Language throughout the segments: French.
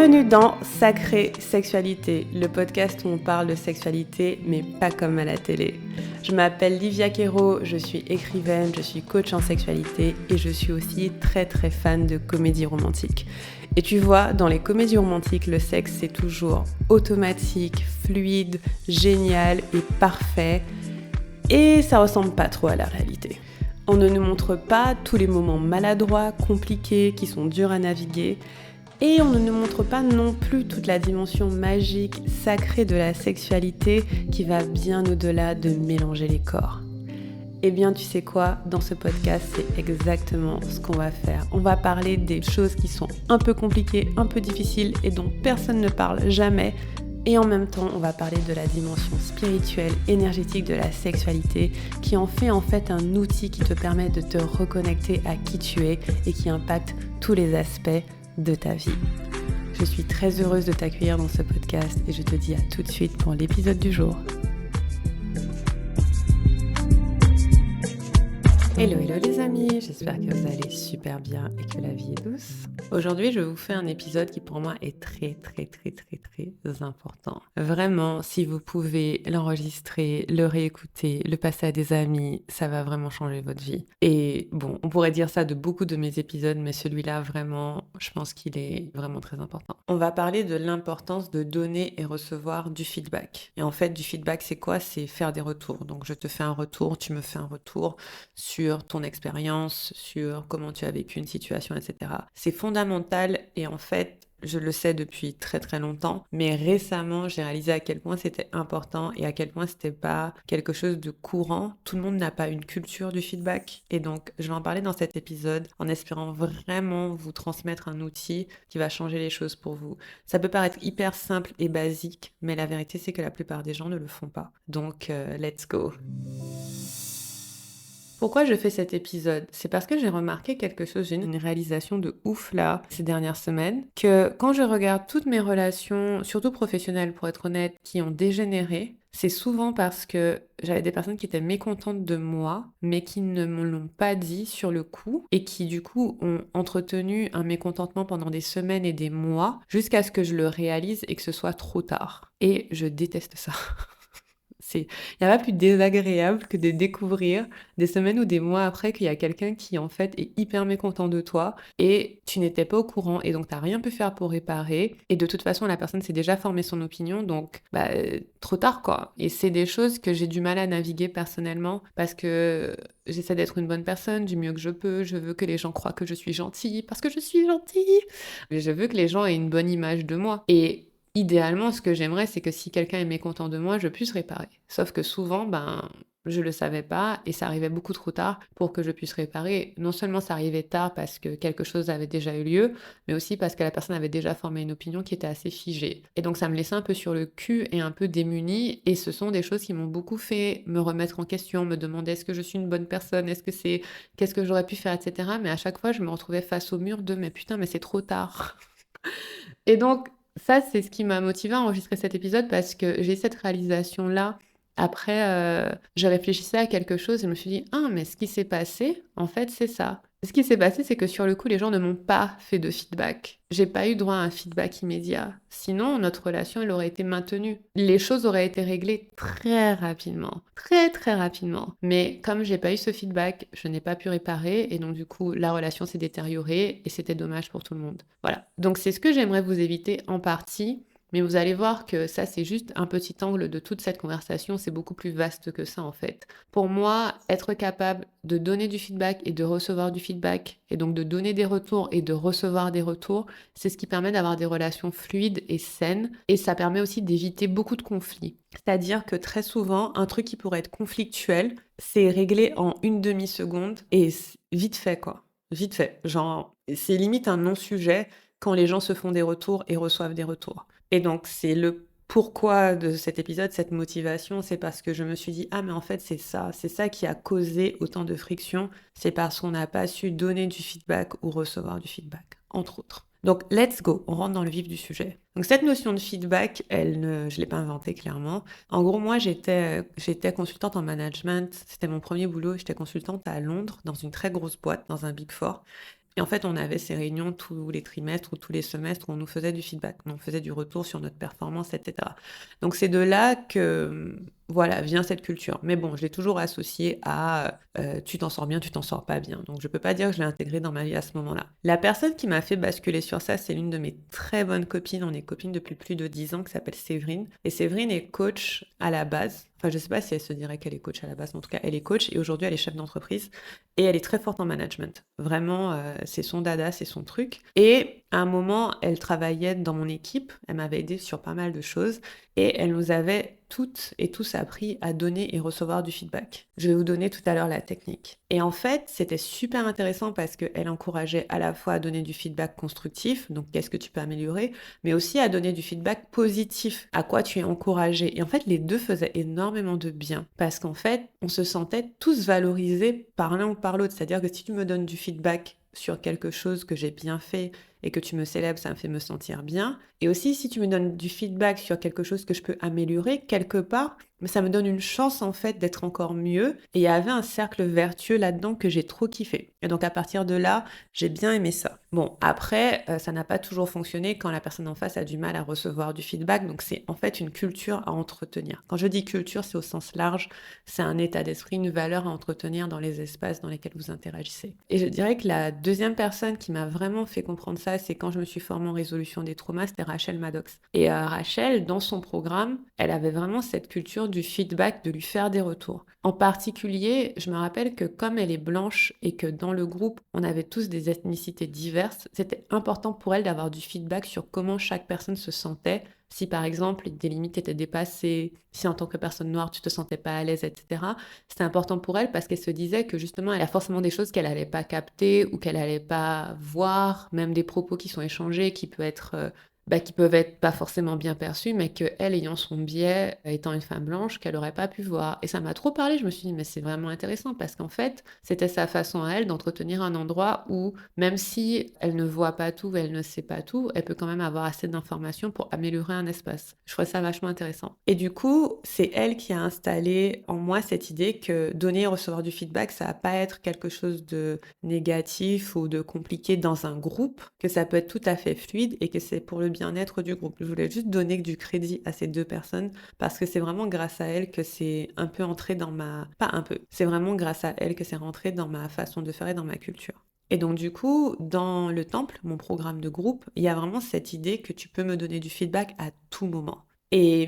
Bienvenue dans Sacrée Sexualité, le podcast où on parle de sexualité, mais pas comme à la télé. Je m'appelle Livia Quero, je suis écrivaine, je suis coach en sexualité et je suis aussi très fan de comédie romantique. Et tu vois, dans les comédies romantiques, le sexe c'est toujours automatique, fluide, génial et parfait. Et ça ressemble pas trop à la réalité. On ne nous montre pas tous les moments maladroits, compliqués, qui sont durs à naviguer. Et on ne nous montre pas non plus toute la dimension magique, sacrée de la sexualité qui va bien au-delà de mélanger les corps. Eh bien, tu sais quoi, dans ce podcast, c'est exactement ce qu'on va faire. On va parler des choses qui sont un peu compliquées, un peu difficiles et dont personne ne parle jamais. Et en même temps, on va parler de la dimension spirituelle, énergétique de la sexualité qui en fait un outil qui te permet de te reconnecter à qui tu es et qui impacte tous les aspects de ta vie. Je suis très heureuse de t'accueillir dans ce podcast et je te dis à tout de suite pour l'épisode du jour. Hello les amis, j'espère que vous allez super bien et que la vie est douce. Aujourd'hui, je vous fais un épisode qui pour moi est très important. Vraiment, si vous pouvez l'enregistrer, le réécouter, le passer à des amis, ça va vraiment changer votre vie. Et bon, on pourrait dire ça de beaucoup de mes épisodes, mais celui-là vraiment, je pense qu'il est vraiment très important. On va parler de l'importance de donner et recevoir du feedback. Et en fait, du feedback, c'est quoi ? C'est faire des retours. Donc, je te fais un retour, tu me fais un retour sur ton expérience, sur comment tu as vécu une situation, etc. C'est fondamental et en fait, je le sais depuis très longtemps, mais récemment, j'ai réalisé à quel point c'était important et à quel point c'était pas quelque chose de courant. Tout le monde n'a pas une culture du feedback et donc je vais en parler dans cet épisode en espérant vraiment vous transmettre un outil qui va changer les choses pour vous. Ça peut paraître hyper simple et basique, mais la vérité c'est que la plupart des gens ne le font pas. Donc, let's go! Pourquoi je fais cet épisode ? C'est parce que j'ai remarqué quelque chose, j'ai une réalisation de ouf là, ces dernières semaines, que quand je regarde toutes mes relations, surtout professionnelles pour être honnête, qui ont dégénéré, c'est souvent parce que j'avais des personnes qui étaient mécontentes de moi, mais qui ne me l'ont pas dit sur le coup, et qui du coup ont entretenu un mécontentement pendant des semaines et des mois, jusqu'à ce que je le réalise et que ce soit trop tard. Et je déteste ça. Il n'y a pas plus désagréable que de découvrir des semaines ou des mois après qu'il y a quelqu'un qui en fait est hyper mécontent de toi et tu n'étais pas au courant et donc tu n'as rien pu faire pour réparer et de toute façon la personne s'est déjà formée son opinion donc trop tard quoi. Et c'est des choses que j'ai du mal à naviguer personnellement parce que j'essaie d'être une bonne personne du mieux que je peux, je veux que les gens croient que je suis gentille parce que je suis gentille, mais je veux que les gens aient une bonne image de moi et idéalement, ce que j'aimerais, c'est que si quelqu'un est mécontent de moi, je puisse réparer. Sauf que souvent, je le savais pas et ça arrivait beaucoup trop tard pour que je puisse réparer. Non seulement ça arrivait tard parce que quelque chose avait déjà eu lieu, mais aussi parce que la personne avait déjà formé une opinion qui était assez figée. Et donc ça me laissait un peu sur le cul et un peu démunie et ce sont des choses qui m'ont beaucoup fait me remettre en question, me demander est-ce que je suis une bonne personne, qu'est-ce que j'aurais pu faire, etc. Mais à chaque fois, je me retrouvais face au mur de mais putain, mais c'est trop tard. Et donc, ça, c'est ce qui m'a motivée à enregistrer cet épisode parce que j'ai cette réalisation-là. Après, je réfléchissais à quelque chose et je me suis dit, ah, mais ce qui s'est passé, en fait, c'est ça. Ce qui s'est passé, c'est que sur le coup, les gens ne m'ont pas fait de feedback. J'ai pas eu droit à un feedback immédiat. Sinon, notre relation, elle aurait été maintenue. Les choses auraient été réglées très rapidement. Très rapidement. Mais comme j'ai pas eu ce feedback, je n'ai pas pu réparer et donc du coup, la relation s'est détériorée et c'était dommage pour tout le monde. Voilà. Donc c'est ce que j'aimerais vous éviter en partie. Mais vous allez voir que ça, c'est juste un petit angle de toute cette conversation. C'est beaucoup plus vaste que ça, en fait. Pour moi, être capable de donner du feedback et de recevoir du feedback, et donc de donner des retours et de recevoir des retours, c'est ce qui permet d'avoir des relations fluides et saines. Et ça permet aussi d'éviter beaucoup de conflits. C'est-à-dire que très souvent, un truc qui pourrait être conflictuel, c'est réglé en une demi-seconde et vite fait, quoi. Vite fait. Genre, c'est limite un non-sujet quand les gens se font des retours et reçoivent des retours. Et donc, c'est le pourquoi de cet épisode, cette motivation, c'est parce que je me suis dit, ah mais en fait c'est ça qui a causé autant de friction, c'est parce qu'on n'a pas su donner du feedback ou recevoir du feedback, entre autres. Donc, let's go, on rentre dans le vif du sujet. Donc, cette notion de feedback, je ne l'ai pas inventée clairement. En gros, moi, j'étais consultante en management, c'était mon premier boulot, j'étais consultante à Londres, dans une très grosse boîte, dans un Big Four. Et en fait, on avait ces réunions tous les trimestres ou tous les semestres où on nous faisait du feedback. On faisait du retour sur notre performance, etc. Donc c'est de là que voilà, vient cette culture. Mais bon, je l'ai toujours associé à tu t'en sors bien, tu t'en sors pas bien. Donc je peux pas dire que je l'ai intégré dans ma vie à ce moment-là. La personne qui m'a fait basculer sur ça, c'est l'une de mes très bonnes copines. On est copines depuis plus de 10 ans, qui s'appelle Séverine. Et Séverine est coach à la base. Enfin, je sais pas si elle se dirait qu'elle est coach à la base, mais en tout cas, elle est coach et aujourd'hui, elle est chef d'entreprise et elle est très forte en management. Vraiment, c'est son dada, c'est son truc. Et à un moment, elle travaillait dans mon équipe, elle m'avait aidé sur pas mal de choses et elle nous avait toutes et tous appris à donner et recevoir du feedback. Je vais vous donner tout à l'heure la technique. Et en fait, c'était super intéressant parce qu'elle encourageait à la fois à donner du feedback constructif, donc qu'est-ce que tu peux améliorer, mais aussi à donner du feedback positif, à quoi tu es encouragé. Et en fait, les deux faisaient énormément de bien parce qu'en fait, on se sentait tous valorisés par l'un ou par l'autre. C'est-à-dire que si tu me donnes du feedback sur quelque chose que j'ai bien fait et que tu me célèbres, ça me fait me sentir bien. Et aussi, si tu me donnes du feedback sur quelque chose que je peux améliorer, quelque part, ça me donne une chance en fait d'être encore mieux. Et il y avait un cercle vertueux là-dedans que j'ai trop kiffé. Et donc à partir de là, j'ai bien aimé ça. Bon, après, ça n'a pas toujours fonctionné quand la personne en face a du mal à recevoir du feedback. Donc c'est en fait une culture à entretenir. Quand je dis culture, c'est au sens large. C'est un état d'esprit, une valeur à entretenir dans les espaces dans lesquels vous interagissez. Et je dirais que la deuxième personne qui m'a vraiment fait comprendre ça, c'est quand je me suis formée en résolution des traumas, c'était Rachel Maddox. Et Rachel, dans son programme, elle avait vraiment cette culture du feedback, de lui faire des retours. En particulier, je me rappelle que comme elle est blanche et que dans le groupe, on avait tous des ethnicités diverses, c'était important pour elle d'avoir du feedback sur comment chaque personne se sentait. Si par exemple des limites étaient dépassées, si en tant que personne noire tu te sentais pas à l'aise, etc. C'était important pour elle parce qu'elle se disait que justement elle a forcément des choses qu'elle allait pas capter ou qu'elle allait pas voir, même des propos qui sont échangés qui peuvent être pas forcément bien perçus, mais qu'elle, ayant son biais, étant une femme blanche, qu'elle aurait pas pu voir. Et ça m'a trop parlé, je me suis dit, mais c'est vraiment intéressant parce qu'en fait, c'était sa façon à elle d'entretenir un endroit où, même si elle ne voit pas tout, elle ne sait pas tout, elle peut quand même avoir assez d'informations pour améliorer un espace. Je trouvais ça vachement intéressant. Et du coup, c'est elle qui a installé en moi cette idée que donner et recevoir du feedback, ça va pas être quelque chose de négatif ou de compliqué dans un groupe, que ça peut être tout à fait fluide et que c'est pour le bien-être du groupe. Je voulais juste donner du crédit à ces deux personnes parce que c'est vraiment grâce à elles que c'est un peu entré dans ma... Pas un peu, c'est vraiment grâce à elles que c'est rentré dans ma façon de faire et dans ma culture. Et donc du coup, dans le temple, mon programme de groupe, il y a vraiment cette idée que tu peux me donner du feedback à tout moment. Et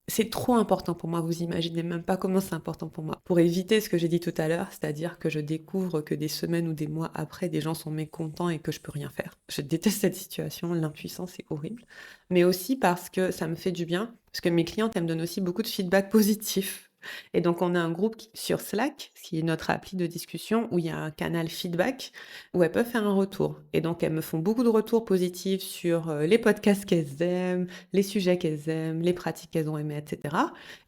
c'est trop important pour moi, vous imaginez même pas comment c'est important pour moi. Pour éviter ce que j'ai dit tout à l'heure, c'est-à-dire que je découvre que des semaines ou des mois après, des gens sont mécontents et que je peux rien faire. Je déteste cette situation, l'impuissance est horrible. Mais aussi parce que ça me fait du bien, parce que mes clientes, elles me donnent aussi beaucoup de feedback positif. Et donc, on a un groupe sur Slack, qui est notre appli de discussion, où il y a un canal feedback, où elles peuvent faire un retour. Et donc, elles me font beaucoup de retours positifs sur les podcasts qu'elles aiment, les sujets qu'elles aiment, les pratiques qu'elles ont aimées, etc.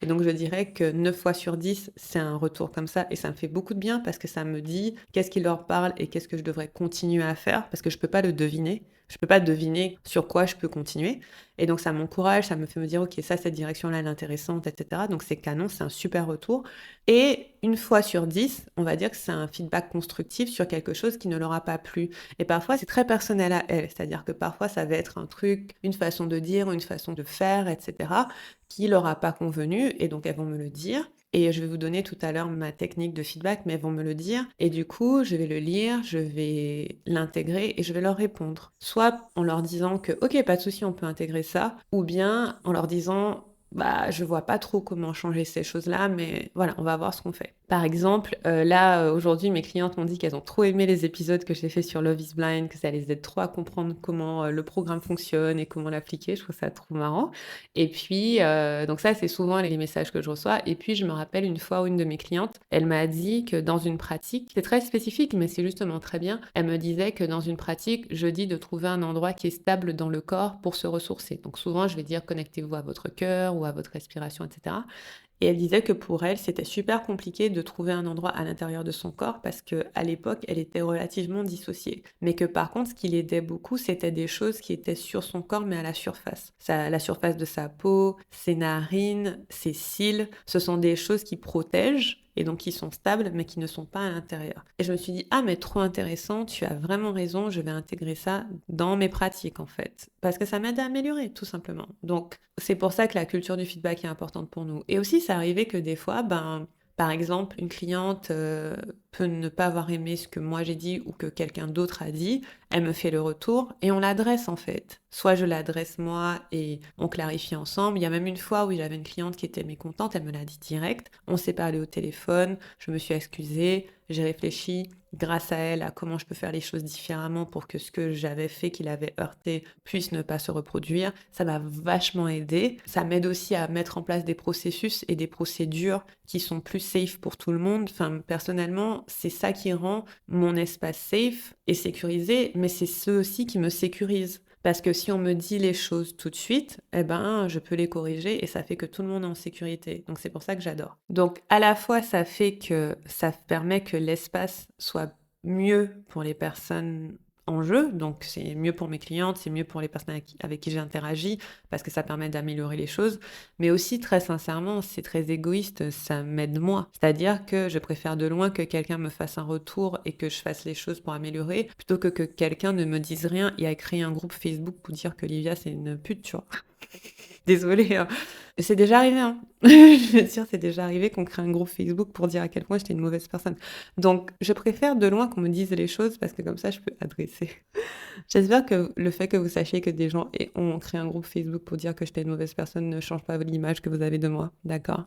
Et donc, je dirais que 9 fois sur 10, c'est un retour comme ça. Et ça me fait beaucoup de bien parce que ça me dit qu'est-ce qui leur parle et qu'est-ce que je devrais continuer à faire parce que je peux pas le deviner. Je peux pas deviner sur quoi je peux continuer. Et donc, ça m'encourage, ça me fait me dire, OK, ça, cette direction-là, elle est intéressante, etc. Donc, c'est canon, c'est un super retour. Et une fois sur 10, on va dire que c'est un feedback constructif sur quelque chose qui ne leur a pas plu. Et parfois, c'est très personnel à elles. C'est-à-dire que parfois, ça va être un truc, une façon de dire, une façon de faire, etc., qui leur a pas convenu. Et donc, elles vont me le dire. Et je vais vous donner tout à l'heure ma technique de feedback, mais elles vont me le dire. Et du coup, je vais le lire, je vais l'intégrer et je vais leur répondre. Soit en leur disant que, OK, pas de souci, on peut intégrer ça, ou bien en leur disant, bah, je vois pas trop comment changer ces choses-là, mais voilà, on va voir ce qu'on fait. Par exemple, là, aujourd'hui, mes clientes m'ont dit qu'elles ont trop aimé les épisodes que j'ai fait sur Love is Blind, que ça les aide trop à comprendre comment le programme fonctionne et comment l'appliquer. Je trouve ça trop marrant. Et puis, donc ça, c'est souvent les messages que je reçois. Et puis, je me rappelle une fois où une de mes clientes, elle m'a dit que dans une pratique, c'est très spécifique, mais c'est justement très bien, elle me disait que dans une pratique, je dis de trouver un endroit qui est stable dans le corps pour se ressourcer. Donc souvent, je vais dire connectez-vous à votre cœur ou à votre respiration, etc. Et elle disait que pour elle, c'était super compliqué de trouver un endroit à l'intérieur de son corps parce que à l'époque, elle était relativement dissociée. Mais que par contre, ce qui l'aidait beaucoup, c'était des choses qui étaient sur son corps, mais à la surface. La surface de sa peau, ses narines, ses cils, ce sont des choses qui protègent et donc qui sont stables mais qui ne sont pas à l'intérieur. Et je me suis dit, ah mais trop intéressant, tu as vraiment raison, je vais intégrer ça dans mes pratiques en fait, parce que ça m'aide à améliorer tout simplement. Donc c'est pour ça que la culture du feedback est importante pour nous. Et aussi, ça arrivait que des fois, par exemple, une cliente peut ne pas avoir aimé ce que moi j'ai dit ou que quelqu'un d'autre a dit, elle me fait le retour et on l'adresse en fait. Soit je l'adresse moi et on clarifie ensemble. Il y a même une fois où j'avais une cliente qui était mécontente, elle me l'a dit direct. On s'est parlé au téléphone, je me suis excusée, j'ai réfléchi grâce à elle à comment je peux faire les choses différemment pour que ce que j'avais fait qui l'avait heurté puisse ne pas se reproduire. Ça m'a vachement aidée. Ça m'aide aussi à mettre en place des processus et des procédures qui sont plus safe pour tout le monde. Enfin, personnellement, c'est ça qui rend mon espace safe et sécurisé, mais c'est ce aussi qui me sécurise. Parce que si on me dit les choses tout de suite, eh ben, je peux les corriger et ça fait que tout le monde est en sécurité. Donc, c'est pour ça que j'adore. Donc, à la fois, ça fait que ça permet que l'espace soit mieux pour les personnes en jeu. Donc, c'est mieux pour mes clientes, c'est mieux pour les personnes avec qui j'interagis parce que ça permet d'améliorer les choses. Mais aussi, très sincèrement, c'est très égoïste, ça m'aide moi. C'est-à-dire que je préfère de loin que quelqu'un me fasse un retour et que je fasse les choses pour améliorer plutôt que quelqu'un ne me dise rien et a créé un groupe Facebook pour dire que Livia, c'est une pute, tu vois. Désolée, hein. C'est déjà arrivé, hein. Je veux dire, c'est déjà arrivé qu'on crée un groupe Facebook pour dire à quel point j'étais une mauvaise personne. Donc, je préfère de loin qu'on me dise les choses parce que comme ça, je peux adresser. J'espère que le fait que vous sachiez que des gens ont créé un groupe Facebook pour dire que j'étais une mauvaise personne ne change pas l'image que vous avez de moi, d'accord?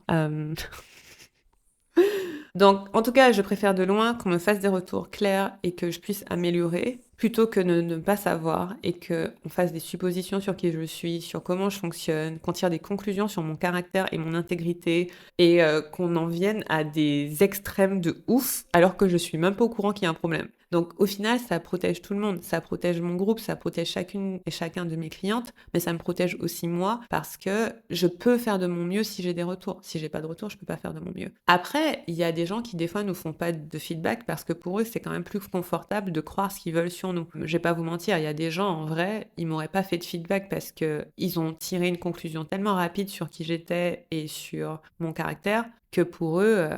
Donc, en tout cas, je préfère de loin qu'on me fasse des retours clairs et que je puisse améliorer plutôt que de ne pas savoir et qu'on fasse des suppositions sur qui je suis, sur comment je fonctionne, qu'on tire des conclusions sur mon caractère et mon intégrité et qu'on en vienne à des extrêmes de ouf alors que je suis même pas au courant qu'il y a un problème. Donc au final, ça protège tout le monde, ça protège mon groupe, ça protège chacune et chacun de mes clientes, mais ça me protège aussi moi parce que je peux faire de mon mieux si j'ai des retours. Si j'ai pas de retour, je peux pas faire de mon mieux. Après, il y a des gens qui des fois nous font pas de feedback parce que pour eux, c'est quand même plus confortable de croire ce qu'ils veulent sur nous. Je vais pas vous mentir, il y a des gens en vrai, ils m'auraient pas fait de feedback parce que ils ont tiré une conclusion tellement rapide sur qui j'étais et sur mon caractère que pour eux,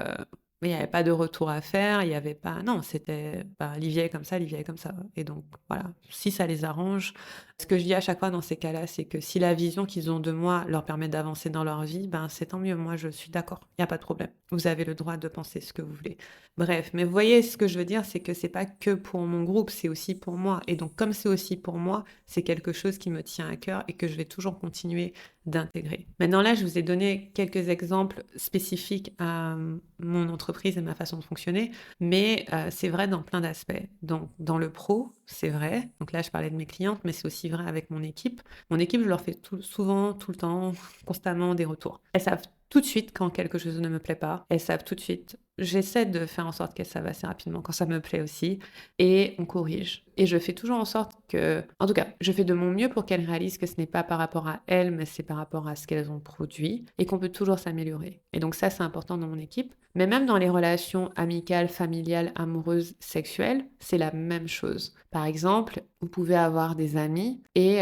mais il n'y avait pas de retour à faire, il n'y avait pas... Non, c'était Olivier est comme ça, Olivier est comme ça. Et donc, voilà, si ça les arrange. Ce que je dis à chaque fois dans ces cas-là, c'est que si la vision qu'ils ont de moi leur permet d'avancer dans leur vie, c'est tant mieux, moi je suis d'accord, il n'y a pas de problème. Vous avez le droit de penser ce que vous voulez. Bref, mais vous voyez, ce que je veux dire, c'est que c'est pas que pour mon groupe, c'est aussi pour moi. Et donc, comme c'est aussi pour moi, c'est quelque chose qui me tient à cœur et que je vais toujours continuer d'intégrer. Maintenant, là, je vous ai donné quelques exemples spécifiques à mon entreprise et ma façon de fonctionner, mais c'est vrai dans plein d'aspects. Donc, dans le pro, c'est vrai. Donc là, je parlais de mes clientes, mais c'est aussi vrai avec mon équipe. Mon équipe, je leur fais souvent, tout le temps, constamment des retours. Elles savent tout de suite quand quelque chose ne me plaît pas. Elles savent tout de suite. J'essaie de faire en sorte qu'elles savent assez rapidement quand ça me plaît aussi. Et on corrige. Et je fais toujours en sorte que... En tout cas, je fais de mon mieux pour qu'elles réalisent que ce n'est pas par rapport à elles, mais c'est par rapport à ce qu'elles ont produit et qu'on peut toujours s'améliorer. Et donc ça, c'est important dans mon équipe. Mais même dans les relations amicales, familiales, amoureuses, sexuelles, c'est la même chose. Par exemple, vous pouvez avoir des amis et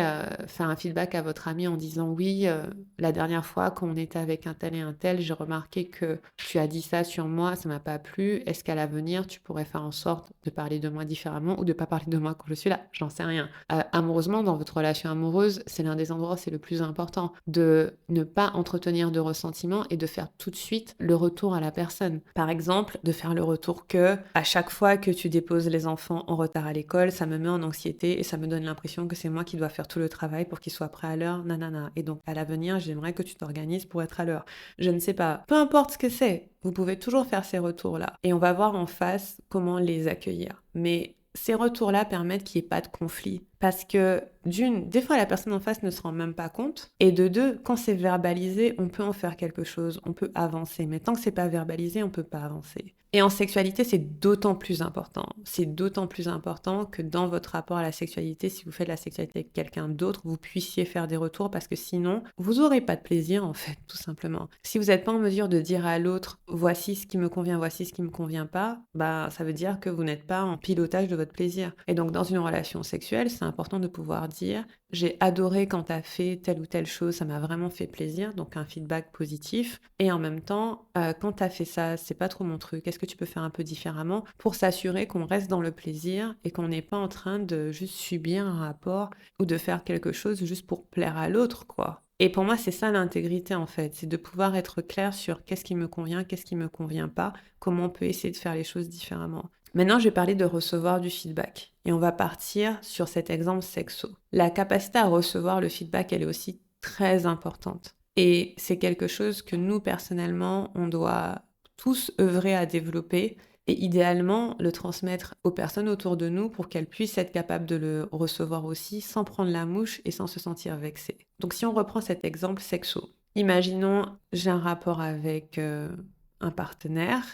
faire un feedback à votre ami en disant oui, la dernière fois quand on était avec un tel et un tel, j'ai remarqué que tu as dit ça sur moi, ça m'a pas plu. Est-ce qu'à l'avenir, tu pourrais faire en sorte de parler de moi différemment ou de pas parler de moi quand je suis là? J'en sais rien. Amoureusement, dans votre relation amoureuse, c'est l'un des endroits où c'est le plus important de ne pas entretenir de ressentiment et de faire tout de suite le retour à la personne. Par exemple, de faire le retour que à chaque fois que tu déposes les enfants en retard à l'école, ça me met en anxiété et ça me donne l'impression que c'est moi qui dois faire tout le travail pour qu'ils soient prêts à l'heure, nanana. Et donc, à l'avenir, j'aimerais que tu t'organises pour être à l'heure. Je ne sais pas. Peu importe ce que c'est, vous pouvez toujours faire ces retours-là. Et on va voir en face comment les accueillir. Mais ces retours-là permettent qu'il n'y ait pas de conflit. Parce que des fois la personne en face ne se rend même pas compte. Et de deux, quand c'est verbalisé, on peut en faire quelque chose, on peut avancer. Mais tant que c'est pas verbalisé, on peut pas avancer. Et en sexualité, c'est d'autant plus important. C'est d'autant plus important que dans votre rapport à la sexualité, si vous faites la sexualité avec quelqu'un d'autre, vous puissiez faire des retours parce que sinon, vous aurez pas de plaisir en fait, tout simplement. Si vous n'êtes pas en mesure de dire à l'autre, voici ce qui me convient, voici ce qui me convient pas, ça veut dire que vous n'êtes pas en pilotage de votre plaisir. Et donc dans une relation sexuelle, c'est important de pouvoir dire: «J'ai adoré quand tu as fait telle ou telle chose, ça m'a vraiment fait plaisir», donc un feedback positif et en même temps, «Quand tu as fait ça, c'est pas trop mon truc, est-ce que tu peux faire un peu différemment?» pour s'assurer qu'on reste dans le plaisir et qu'on n'est pas en train de juste subir un rapport ou de faire quelque chose juste pour plaire à l'autre, quoi. Et pour moi, c'est ça l'intégrité, en fait, c'est de pouvoir être clair sur qu'est-ce qui me convient, qu'est-ce qui me convient pas, comment on peut essayer de faire les choses différemment. Maintenant, je vais parler de recevoir du feedback et on va partir sur cet exemple sexo. La capacité à recevoir le feedback, elle est aussi très importante et c'est quelque chose que nous, personnellement, on doit tous œuvrer à développer et idéalement le transmettre aux personnes autour de nous pour qu'elles puissent être capables de le recevoir aussi sans prendre la mouche et sans se sentir vexées. Donc si on reprend cet exemple sexo, imaginons j'ai un rapport avec un partenaire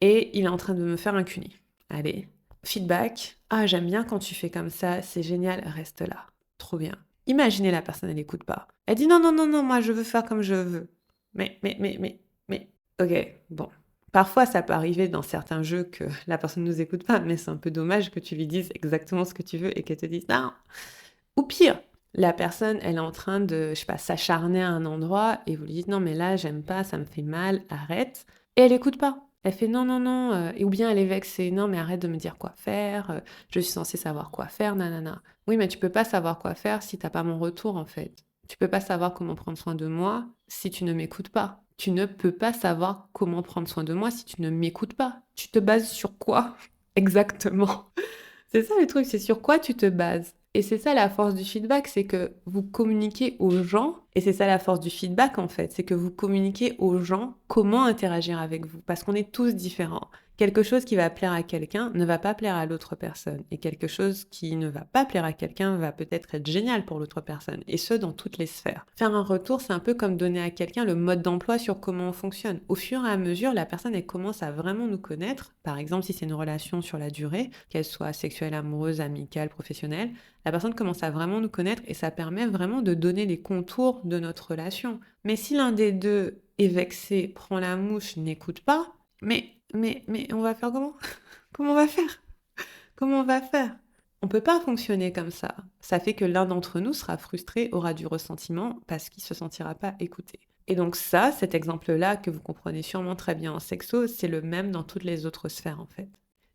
et il est en train de me faire un cuni. Allez, feedback. Ah, j'aime bien quand tu fais comme ça, c'est génial, reste là. Trop bien. Imaginez la personne, elle n'écoute pas. Elle dit non, non, non, non, moi je veux faire comme je veux. Mais. Ok, bon. Parfois, ça peut arriver dans certains jeux que la personne ne nous écoute pas, mais c'est un peu dommage que tu lui dises exactement ce que tu veux et qu'elle te dise non. Ou pire, la personne, elle est en train de, je sais pas, s'acharner à un endroit et vous lui dites non, mais là, j'aime pas, ça me fait mal, arrête. Et elle écoute pas. Elle fait non, non, non, ou bien elle est vexée, non, mais arrête de me dire quoi faire, je suis censée savoir quoi faire, nanana. Oui, mais tu peux pas savoir quoi faire si t'as pas mon retour, en fait. Tu peux pas savoir comment prendre soin de moi si tu ne m'écoutes pas. Tu ne peux pas savoir comment prendre soin de moi si tu ne m'écoutes pas. Tu te bases sur quoi exactement? C'est ça le truc, c'est sur quoi tu te bases. Et c'est ça la force du feedback, c'est que vous communiquez aux gens, et c'est ça la force du feedback en fait, c'est que vous communiquez aux gens comment interagir avec vous, parce qu'on est tous différents. Quelque chose qui va plaire à quelqu'un ne va pas plaire à l'autre personne, et quelque chose qui ne va pas plaire à quelqu'un va peut-être être génial pour l'autre personne, et ce dans toutes les sphères. Faire un retour, c'est un peu comme donner à quelqu'un le mode d'emploi sur comment on fonctionne. Au fur et à mesure, la personne elle commence à vraiment nous connaître, par exemple si c'est une relation sur la durée, qu'elle soit sexuelle, amoureuse, amicale, professionnelle, la personne commence à vraiment nous connaître et ça permet vraiment de donner les contours de notre relation. Mais si l'un des deux est vexé, prend la mouche, n'écoute pas, mais on va faire comment? Comment on va faire? Comment on va faire? On peut pas fonctionner comme ça. Ça fait que l'un d'entre nous sera frustré, aura du ressentiment parce qu'il se sentira pas écouté. Et donc ça, cet exemple-là que vous comprenez sûrement très bien en sexo, c'est le même dans toutes les autres sphères en fait.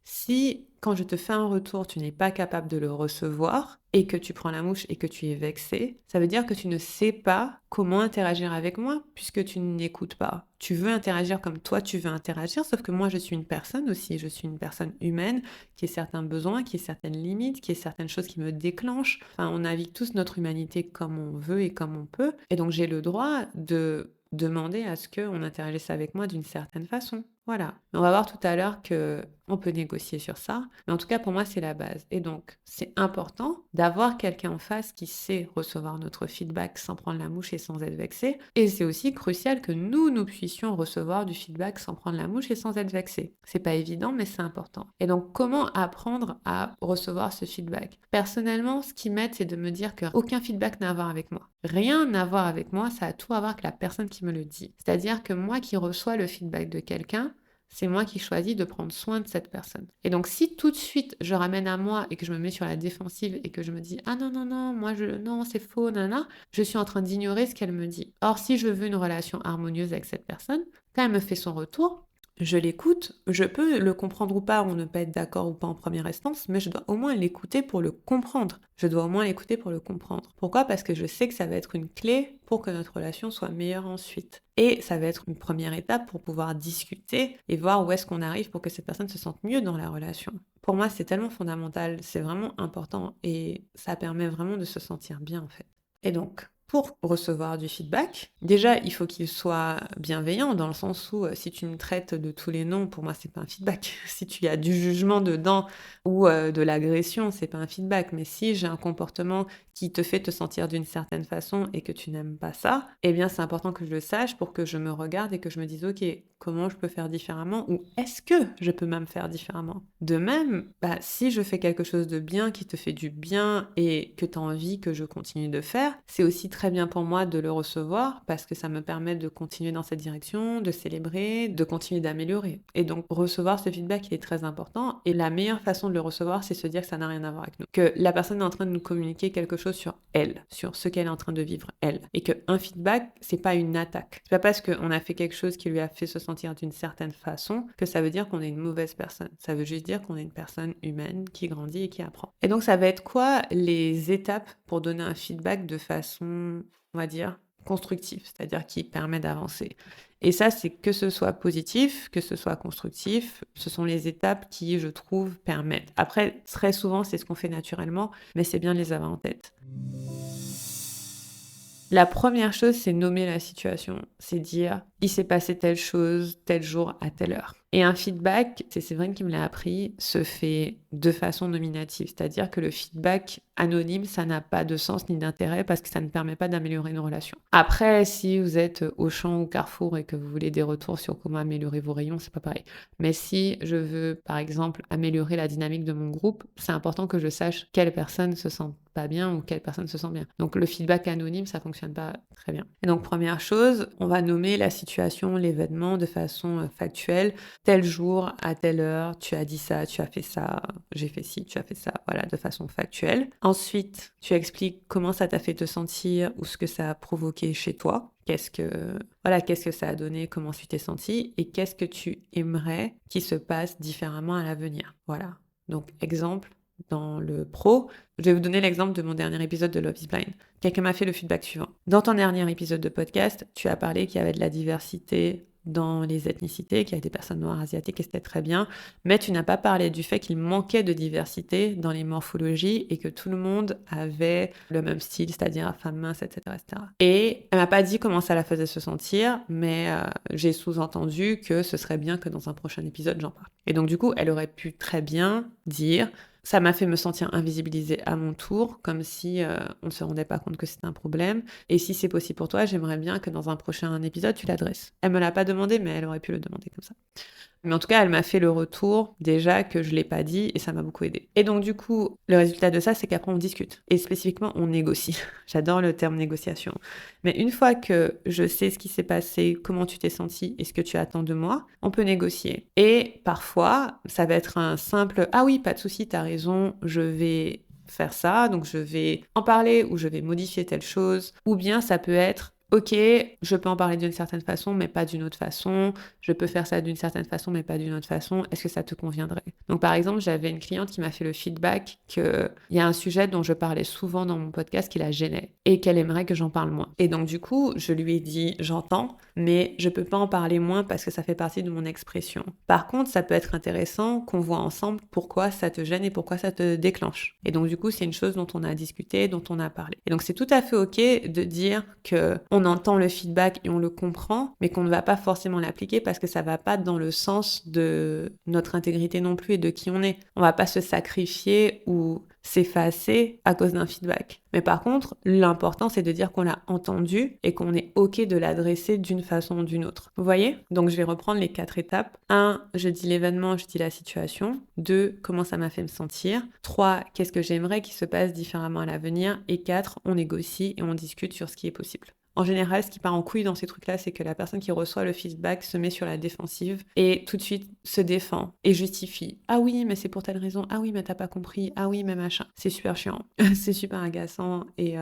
Si, quand je te fais un retour, tu n'es pas capable de le recevoir et que tu prends la mouche et que tu es vexé, ça veut dire que tu ne sais pas comment interagir avec moi puisque tu n'écoutes pas. Tu veux interagir comme toi tu veux interagir, sauf que moi je suis une personne aussi, je suis une personne humaine qui a certains besoins, qui a certaines limites, qui a certaines choses qui me déclenchent. Enfin, on navigue tous notre humanité comme on veut et comme on peut. Et donc j'ai le droit de demander à ce qu'on interagisse avec moi d'une certaine façon. Voilà. On va voir tout à l'heure que on peut négocier sur ça, mais en tout cas pour moi c'est la base. Et donc c'est important d'avoir quelqu'un en face qui sait recevoir notre feedback sans prendre la mouche et sans être vexé. Et c'est aussi crucial que nous puissions recevoir du feedback sans prendre la mouche et sans être vexé. C'est pas évident, mais c'est important. Et donc comment apprendre à recevoir ce feedback? Personnellement, ce qui m'aide, c'est de me dire que aucun feedback n'a à voir avec moi. Rien à voir avec moi, ça a tout à voir avec la personne qui me le dit. C'est-à-dire que moi qui reçois le feedback de quelqu'un, c'est moi qui choisis de prendre soin de cette personne. Et donc, si tout de suite je ramène à moi et que je me mets sur la défensive et que je me dis ah non, non, non, non, c'est faux, nanana, je suis en train d'ignorer ce qu'elle me dit. Or, si je veux une relation harmonieuse avec cette personne, quand elle me fait son retour, je l'écoute, je peux le comprendre ou pas, on ne peut être d'accord ou pas en première instance, mais je dois au moins l'écouter pour le comprendre. Je dois au moins l'écouter pour le comprendre. Pourquoi? Parce que je sais que ça va être une clé pour que notre relation soit meilleure ensuite. Et ça va être une première étape pour pouvoir discuter et voir où est-ce qu'on arrive pour que cette personne se sente mieux dans la relation. Pour moi, c'est tellement fondamental, c'est vraiment important et ça permet vraiment de se sentir bien en fait. Et donc, pour recevoir du feedback, déjà, il faut qu'il soit bienveillant dans le sens où si tu me traites de tous les noms, pour moi, c'est pas un feedback. Si tu as du jugement dedans ou de l'agression, c'est pas un feedback. Mais si j'ai un comportement qui te fait te sentir d'une certaine façon et que tu n'aimes pas ça, eh bien, c'est important que je le sache pour que je me regarde et que je me dise, OK, comment je peux faire différemment ou est-ce que je peux même faire différemment? De même, si je fais quelque chose de bien qui te fait du bien et que tu as envie que je continue de faire, c'est aussi très très bien pour moi de le recevoir parce que ça me permet de continuer dans cette direction, de célébrer, de continuer d'améliorer. Et donc, recevoir ce feedback, il est très important. Et la meilleure façon de le recevoir, c'est se dire que ça n'a rien à voir avec nous. Que la personne est en train de nous communiquer quelque chose sur elle, sur ce qu'elle est en train de vivre, elle. Et qu'un feedback, c'est pas une attaque. C'est pas parce qu'on a fait quelque chose qui lui a fait se sentir d'une certaine façon que ça veut dire qu'on est une mauvaise personne. Ça veut juste dire qu'on est une personne humaine qui grandit et qui apprend. Et donc, ça va être quoi les étapes pour donner un feedback de façon, on va dire, constructive, c'est-à-dire qui permet d'avancer. Et ça, c'est que ce soit positif, que ce soit constructif, ce sont les étapes qui, je trouve, permettent. Après, très souvent, c'est ce qu'on fait naturellement, mais c'est bien de les avoir en tête. La première chose, c'est nommer la situation. C'est dire, il s'est passé telle chose, tel jour, à telle heure. Et un feedback, c'est Séverine qui me l'a appris, se fait de façon nominative. C'est-à-dire que le feedback anonyme, ça n'a pas de sens ni d'intérêt parce que ça ne permet pas d'améliorer une relation. Après, si vous êtes au Auchan ou Carrefour et que vous voulez des retours sur comment améliorer vos rayons, c'est pas pareil. Mais si je veux, par exemple, améliorer la dynamique de mon groupe, c'est important que je sache quelle personne se sent pas bien ou quelle personne se sent bien. Donc le feedback anonyme, ça fonctionne pas très bien. Et donc première chose, on va nommer la situation, l'événement de façon factuelle. Tel jour, à telle heure, tu as dit ça, tu as fait ça, j'ai fait ci, tu as fait ça, voilà, de façon factuelle. Ensuite, tu expliques comment ça t'a fait te sentir ou ce que ça a provoqué chez toi. Qu'est-ce que ça a donné, comment tu t'es senti et qu'est-ce que tu aimerais qu'il se passe différemment à l'avenir. Voilà. Donc, exemple, dans le pro, je vais vous donner l'exemple de mon dernier épisode de Love is Blind. Quelqu'un m'a fait le feedback suivant. Dans ton dernier épisode de podcast, tu as parlé qu'il y avait de la diversité dans les ethnicités, qu'il y avait des personnes noires, asiatiques, et c'était très bien, mais tu n'as pas parlé du fait qu'il manquait de diversité dans les morphologies et que tout le monde avait le même style, c'est-à-dire femme mince, etc., etc. Et elle m'a pas dit comment ça la faisait se sentir, mais j'ai sous-entendu que ce serait bien que dans un prochain épisode, j'en parle. Et donc du coup, elle aurait pu très bien dire... Ça m'a fait me sentir invisibilisée à mon tour, comme si on ne se rendait pas compte que c'était un problème. Et si c'est possible pour toi, j'aimerais bien que dans un prochain épisode, tu l'adresses. Elle me l'a pas demandé, mais elle aurait pu le demander comme ça. Mais en tout cas, elle m'a fait le retour déjà que je l'ai pas dit et ça m'a beaucoup aidé. Et donc du coup, le résultat de ça, c'est qu'après on discute. Et spécifiquement, on négocie. J'adore le terme négociation. Mais une fois que je sais ce qui s'est passé, comment tu t'es senti et ce que tu attends de moi, on peut négocier. Et parfois, ça va être un simple « Ah oui, pas de souci, t'as raison, je vais faire ça, donc je vais en parler ou je vais modifier telle chose. » Ou bien ça peut être ok, je peux en parler d'une certaine façon, mais pas d'une autre façon. Je peux faire ça d'une certaine façon, mais pas d'une autre façon. Est-ce que ça te conviendrait? Donc, par exemple, j'avais une cliente qui m'a fait le feedback qu'il y a un sujet dont je parlais souvent dans mon podcast qui la gênait et qu'elle aimerait que j'en parle moins. Et donc, du coup, je lui ai dit, j'entends, mais je peux pas en parler moins parce que ça fait partie de mon expression. Par contre, ça peut être intéressant qu'on voit ensemble pourquoi ça te gêne et pourquoi ça te déclenche. Et donc, du coup, c'est une chose dont on a discuté, dont on a parlé. Et donc, c'est tout à fait ok de dire que on entend le feedback et on le comprend, mais qu'on ne va pas forcément l'appliquer parce que ça va pas dans le sens de notre intégrité non plus et de qui on est. On va pas se sacrifier ou s'effacer à cause d'un feedback. Mais par contre, l'important, c'est de dire qu'on l'a entendu et qu'on est OK de l'adresser d'une façon ou d'une autre. Vous voyez? Donc, je vais reprendre les 4 étapes. 1, je dis l'événement, je dis la situation. 2, comment ça m'a fait me sentir. 3, qu'est-ce que j'aimerais qu'il se passe différemment à l'avenir. Et 4, on négocie et on discute sur ce qui est possible. En général, ce qui part en couille dans ces trucs-là, c'est que la personne qui reçoit le feedback se met sur la défensive et tout de suite se défend et justifie. Ah oui, mais c'est pour telle raison. Ah oui, mais t'as pas compris. Ah oui, mais machin. C'est super chiant. C'est super agaçant. Et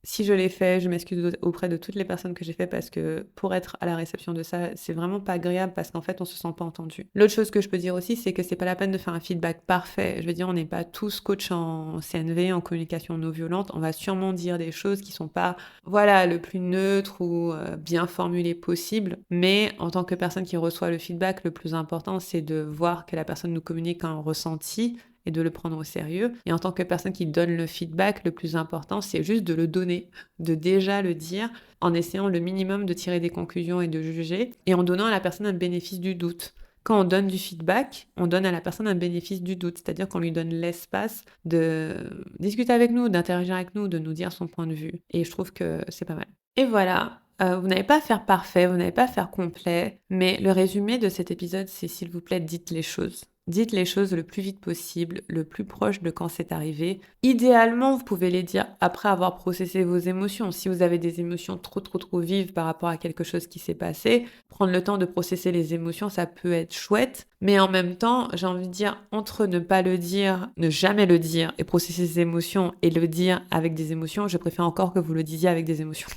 si je l'ai fait, je m'excuse auprès de toutes les personnes que j'ai fait parce que pour être à la réception de ça, c'est vraiment pas agréable parce qu'en fait, on se sent pas entendu. L'autre chose que je peux dire aussi, c'est que c'est pas la peine de faire un feedback parfait. Je veux dire, on n'est pas tous coachs en CNV, en communication non violente. On va sûrement dire des choses qui sont pas, voilà, le plus neutre ou bien formulé possible. Mais en tant que personne qui reçoit le feedback, le plus important, c'est de voir que la personne nous communique un ressenti et de le prendre au sérieux. Et en tant que personne qui donne le feedback, le plus important, c'est juste de le donner, de déjà le dire, en essayant le minimum de tirer des conclusions et de juger, et en donnant à la personne un bénéfice du doute. Quand on donne du feedback, on donne à la personne un bénéfice du doute, c'est-à-dire qu'on lui donne l'espace de discuter avec nous, d'interagir avec nous, de nous dire son point de vue. Et je trouve que c'est pas mal. Et voilà, vous n'avez pas à faire parfait, vous n'avez pas à faire complet, mais le résumé de cet épisode, c'est s'il vous plaît, dites les choses. Dites les choses le plus vite possible, le plus proche de quand c'est arrivé. Idéalement, vous pouvez les dire après avoir processé vos émotions. Si vous avez des émotions trop vives par rapport à quelque chose qui s'est passé, prendre le temps de processer les émotions, ça peut être chouette. Mais en même temps, j'ai envie de dire, entre ne pas le dire, ne jamais le dire et processer ses émotions et le dire avec des émotions, je préfère encore que vous le disiez avec des émotions.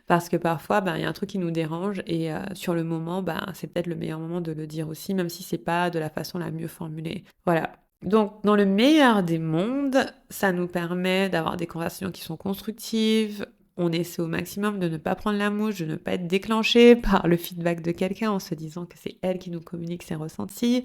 Parce que parfois, il y a un truc qui nous dérange et sur le moment, c'est peut-être le meilleur moment de le dire aussi, même si c'est pas de la façon la mieux formulée. Voilà. Donc, dans le meilleur des mondes, ça nous permet d'avoir des conversations qui sont constructives. On essaie au maximum de ne pas prendre la mouche, de ne pas être déclenché par le feedback de quelqu'un en se disant que c'est elle qui nous communique ses ressentis.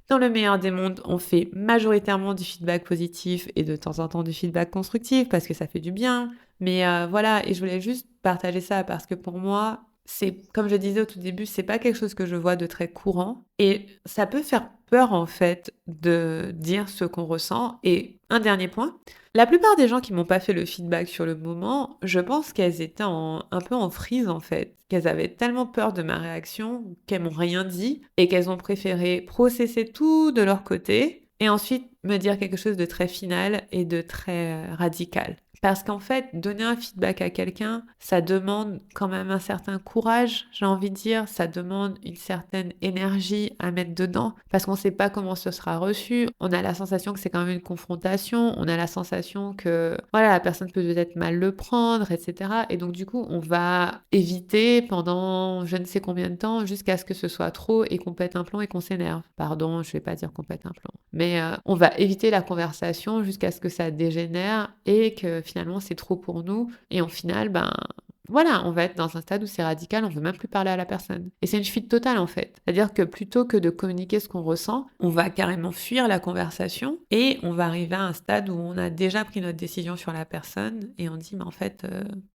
Dans le meilleur des mondes, on fait majoritairement du feedback positif et de temps en temps du feedback constructif parce que ça fait du bien. Mais voilà, et je voulais juste partager ça parce que pour moi, c'est, comme je disais au tout début, c'est pas quelque chose que je vois de très courant. Et ça peut faire peur, en fait, de dire ce qu'on ressent. Et un dernier point, la plupart des gens qui m'ont pas fait le feedback sur le moment, je pense qu'elles étaient un peu en frise, en fait. Qu'elles avaient tellement peur de ma réaction qu'elles m'ont rien dit et qu'elles ont préféré processer tout de leur côté et ensuite me dire quelque chose de très final et de très radical. Parce qu'en fait, donner un feedback à quelqu'un, ça demande quand même un certain courage, j'ai envie de dire, ça demande une certaine énergie à mettre dedans, parce qu'on ne sait pas comment ce sera reçu, on a la sensation que c'est quand même une confrontation, on a la sensation que voilà, la personne peut peut-être mal le prendre, etc. Et donc du coup, on va éviter pendant je ne sais combien de temps jusqu'à ce que ce soit trop et qu'on pète un plomb et qu'on s'énerve. Pardon, je vais pas dire qu'on pète un plomb. Mais on va éviter la conversation jusqu'à ce que ça dégénère et que finalement c'est trop pour nous. Et au final, voilà, on va être dans un stade où c'est radical, on veut même plus parler à la personne. Et c'est une fuite totale en fait. C'est-à-dire que plutôt que de communiquer ce qu'on ressent, on va carrément fuir la conversation et on va arriver à un stade où on a déjà pris notre décision sur la personne et on dit, mais en fait,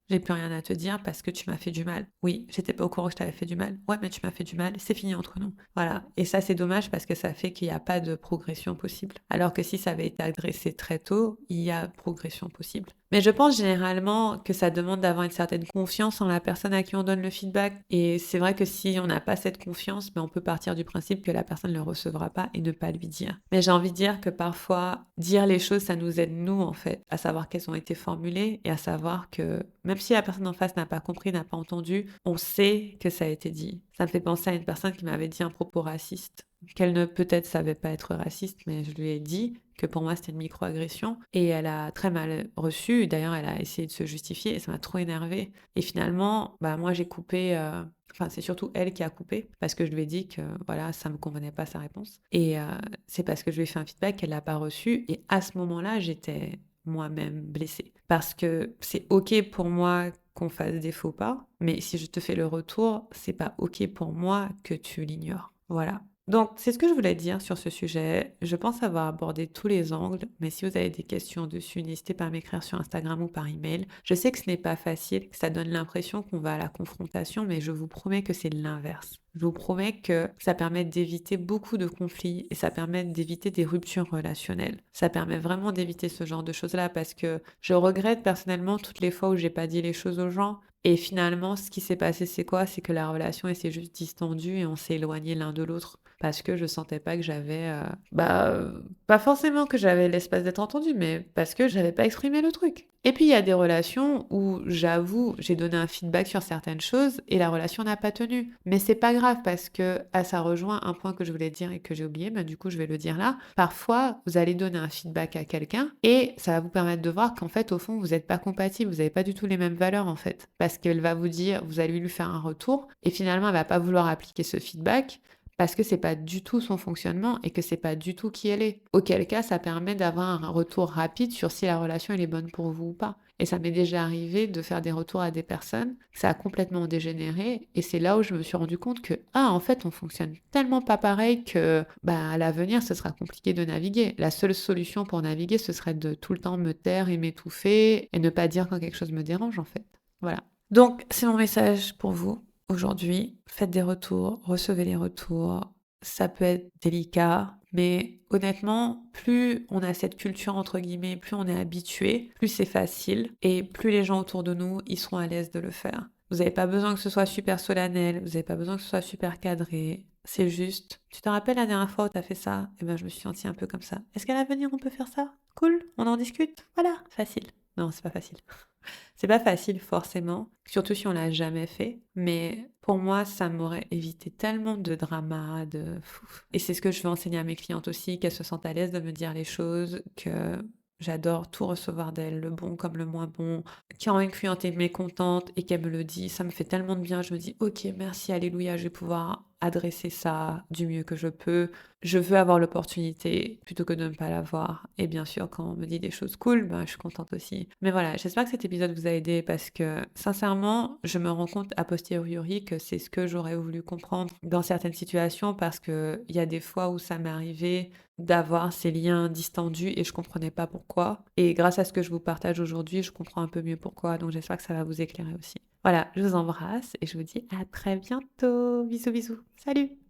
j'ai plus rien à te dire parce que tu m'as fait du mal. Oui, j'étais pas au courant que je t'avais fait du mal. Ouais, mais tu m'as fait du mal, c'est fini entre nous. Voilà. Et ça, c'est dommage parce que ça fait qu'il n'y a pas de progression possible. Alors que si ça avait été adressé très tôt, il y a progression possible. Mais je pense généralement que ça demande d'avoir une certaine confiance en la personne à qui on donne le feedback. Et c'est vrai que si on n'a pas cette confiance, on peut partir du principe que la personne ne le recevra pas et ne pas lui dire. Mais j'ai envie de dire que parfois, dire les choses, ça nous aide nous, en fait, à savoir qu'elles ont été formulées et à savoir que même si la personne en face n'a pas compris, n'a pas entendu, on sait que ça a été dit. Ça me fait penser à une personne qui m'avait dit un propos raciste, qu'elle ne peut-être savait pas être raciste, mais je lui ai dit que pour moi c'était une microagression et elle a très mal reçu. D'ailleurs, elle a essayé de se justifier et ça m'a trop énervée. Et finalement, moi j'ai coupé. Enfin, c'est surtout elle qui a coupé parce que je lui ai dit que voilà, ça me convenait pas sa réponse. Et c'est parce que je lui ai fait un feedback qu'elle l'a pas reçu. Et à ce moment-là, j'étais moi-même blessée parce que c'est ok pour moi qu'on fasse des faux pas, mais si je te fais le retour, c'est pas ok pour moi que tu l'ignores. Voilà. Donc, c'est ce que je voulais dire sur ce sujet. Je pense avoir abordé tous les angles, mais si vous avez des questions dessus, n'hésitez pas à m'écrire sur Instagram ou par email. Je sais que ce n'est pas facile, que ça donne l'impression qu'on va à la confrontation, mais je vous promets que c'est l'inverse. Je vous promets que ça permet d'éviter beaucoup de conflits et ça permet d'éviter des ruptures relationnelles. Ça permet vraiment d'éviter ce genre de choses-là parce que je regrette personnellement toutes les fois où j'ai pas dit les choses aux gens. Et finalement, ce qui s'est passé, c'est quoi? C'est que la relation, elle s'est juste distendue et on s'est éloigné l'un de l'autre parce que je sentais pas que j'avais, pas forcément que j'avais l'espace d'être entendue, mais parce que j'avais pas exprimé le truc. Et puis il y a des relations où j'avoue, j'ai donné un feedback sur certaines choses et la relation n'a pas tenu. Mais c'est pas grave parce que ça rejoint un point que je voulais dire et que j'ai oublié, du coup je vais le dire là. Parfois, vous allez donner un feedback à quelqu'un et ça va vous permettre de voir qu'en fait, au fond, vous n'êtes pas compatibles, vous n'avez pas du tout les mêmes valeurs en fait. Parce qu'elle va vous dire, vous allez lui faire un retour et finalement, elle va pas vouloir appliquer ce feedback parce que c'est pas du tout son fonctionnement et que c'est pas du tout qui elle est. Auquel cas, ça permet d'avoir un retour rapide sur si la relation elle est bonne pour vous ou pas. Et ça m'est déjà arrivé de faire des retours à des personnes, ça a complètement dégénéré et c'est là où je me suis rendu compte que en fait, on fonctionne tellement pas pareil que à l'avenir, ce sera compliqué de naviguer. La seule solution pour naviguer, ce serait de tout le temps me taire et m'étouffer et ne pas dire quand quelque chose me dérange en fait. Voilà. Donc, c'est mon message pour vous. Aujourd'hui, faites des retours, recevez les retours. Ça peut être délicat, mais honnêtement, plus on a cette culture, entre guillemets, plus on est habitué, plus c'est facile et plus les gens autour de nous, ils seront à l'aise de le faire. Vous n'avez pas besoin que ce soit super solennel, vous n'avez pas besoin que ce soit super cadré. c'est juste, tu te rappelles la dernière fois où t'as fait ça? Eh ben, je me suis sentie un peu comme ça. Est-ce qu'à l'avenir, on peut faire ça? Cool, on en discute? Voilà, facile. Non, c'est pas facile. C'est pas facile forcément, surtout si on l'a jamais fait, mais pour moi, ça m'aurait évité tellement de drama, de et c'est ce que je veux enseigner à mes clientes aussi, qu'elles se sentent à l'aise de me dire les choses, que j'adore tout recevoir d'elles, le bon comme le moins bon. Quand une cliente est mécontente et qu'elle me le dit, ça me fait tellement de bien. Je me dis, ok, merci, alléluia, je vais pouvoir adresser ça du mieux que je peux. Je veux avoir l'opportunité plutôt que de ne pas l'avoir. Et bien sûr, quand on me dit des choses cool, ben, je suis contente aussi. Mais voilà, j'espère que cet épisode vous a aidé parce que sincèrement, je me rends compte a posteriori que c'est ce que j'aurais voulu comprendre dans certaines situations parce que il y a des fois où ça m'est arrivé d'avoir ces liens distendus et je comprenais pas pourquoi. Et grâce à ce que je vous partage aujourd'hui, je comprends un peu mieux pourquoi. Donc j'espère que ça va vous éclairer aussi. Voilà, je vous embrasse et je vous dis à très bientôt. Bisous bisous. Salut!